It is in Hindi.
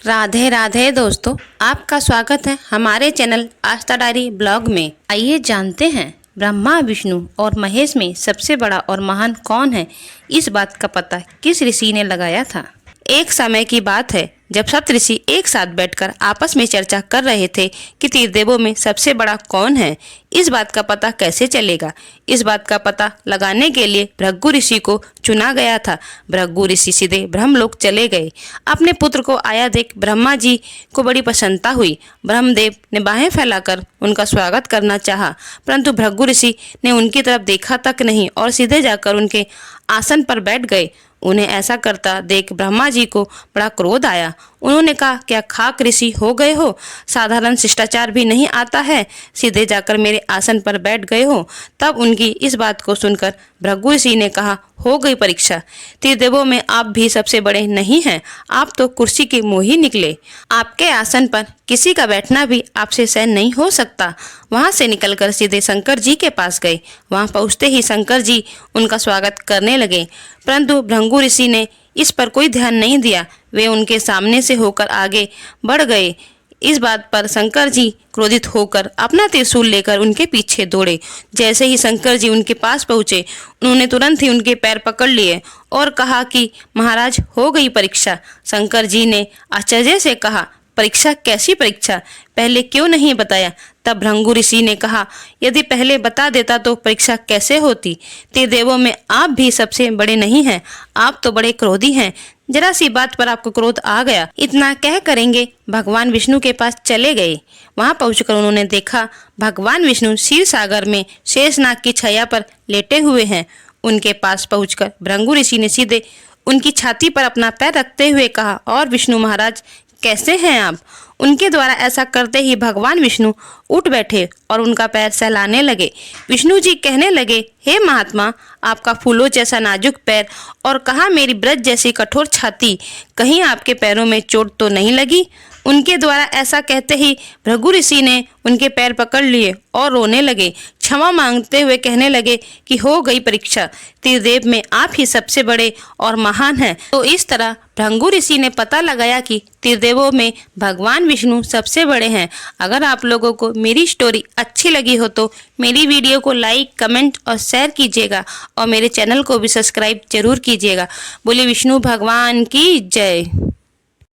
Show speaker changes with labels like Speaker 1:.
Speaker 1: राधे राधे दोस्तों, आपका स्वागत है हमारे चैनल आस्था डायरी ब्लॉग में। आइए जानते हैं ब्रह्मा विष्णु और महेश में सबसे बड़ा और महान कौन है। इस बात का पता किस ऋषि ने लगाया था। एक समय की बात है जब सप्त ऋषि एक साथ बैठकर आपस में चर्चा कर रहे थे कि त्रिदेवों में सबसे बड़ा कौन है। इस बात का पता कैसे चलेगा। इस बात का पता लगाने के लिए भृगु ऋषि को चुना गया था। भृगु ऋषि सीधे ब्रह्मलोक चले गए। अपने पुत्र को आया देख ब्रह्मा जी को बड़ी प्रसन्नता हुई। ब्रह्मदेव ने बाहें फैलाकर उनका स्वागत करना चाहा, परंतु भृगु ऋषि ने उनकी तरफ देखा तक नहीं और सीधे जाकर उनके आसन पर बैठ गए। उन्हें ऐसा करता देख ब्रह्मा जी को बड़ा क्रोध आया। उन्होंने कहा, क्या खाक ऋषि हो गए हो? साधारण शिष्टाचार भी नहीं आता है, सीधे जाकर मेरे आसन पर बैठ गए हो। तब उनकी इस बात को सुनकर भृगु ऋषि ने कहा, हो गई परीक्षा। त्रिदेवों में आप भी सबसे बड़े नहीं हैं, आप तो कुर्सी के मोही निकले। आपके आसन पर किसी का बैठना भी आपसे सहन नहीं हो सकता। वहां से निकलकर सीधे शंकर जी के पास गए। वहां पहुंचते ही शंकर जी उनका स्वागत करने लगे, परंतु भृगु ऋषि ने इस पर कोई ध्यान नहीं दिया। वे उनके सामने से होकर आगे बढ़ गए। इस बात पर शंकर जी क्रोधित होकर अपना त्रिशूल लेकर उनके पीछे दौड़े। जैसे ही शंकर जी उनके पास पहुंचे, उन्होंने तुरंत ही उनके पैर पकड़ लिए और कहा कि महाराज, हो गई परीक्षा। शंकर जी ने आश्चर्य से कहा, परीक्षा? कैसी परीक्षा? पहले क्यों नहीं बताया? तब भृगु ऋषि ने कहा, यदि पहले बता देता तो परीक्षा कैसे होती। त्रिदेवों में आप भी सबसे बड़े नहीं हैं, आप तो बड़े क्रोधी हैं। जरा सी बात पर आपको क्रोध आ गया। इतना कह करेंगे भगवान विष्णु के पास चले गए। वहां पहुंचकर उन्होंने देखा भगवान विष्णु क्षीर सागर में शेषनाग की छाया पर लेटे हुए हैं। उनके पास पहुंचकर भृगु ऋषि ने सीधे उनकी छाती पर अपना पैर रखते हुए कहा, और विष्णु महाराज कैसे हैं आप? उनके द्वारा ऐसा करते ही भगवान विष्णु उठ बैठे और उनका पैर सहलाने लगे। विष्णु जी कहने लगे, हे महात्मा, आपका फूलों जैसा नाजुक पैर और कहाँ मेरी ब्रज जैसी कठोर छाती, कहीं आपके पैरों में चोट तो नहीं लगी? उनके द्वारा ऐसा कहते ही भृगु ऋषि ने उनके पैर पकड़ लिए और रोने लगे। क्षमा मांगते हुए कहने लगे कि हो गई परीक्षा, त्रिदेव में आप ही सबसे बड़े और महान हैं। तो इस तरह भृगु ऋषि ने पता लगाया कि त्रिदेवों में भगवान विष्णु सबसे बड़े हैं। अगर आप लोगों को मेरी स्टोरी अच्छी लगी हो तो मेरी वीडियो को लाइक, कमेंट और शेयर कीजिएगा और मेरे चैनल को भी सब्सक्राइब जरूर कीजिएगा। बोले विष्णु भगवान की जय।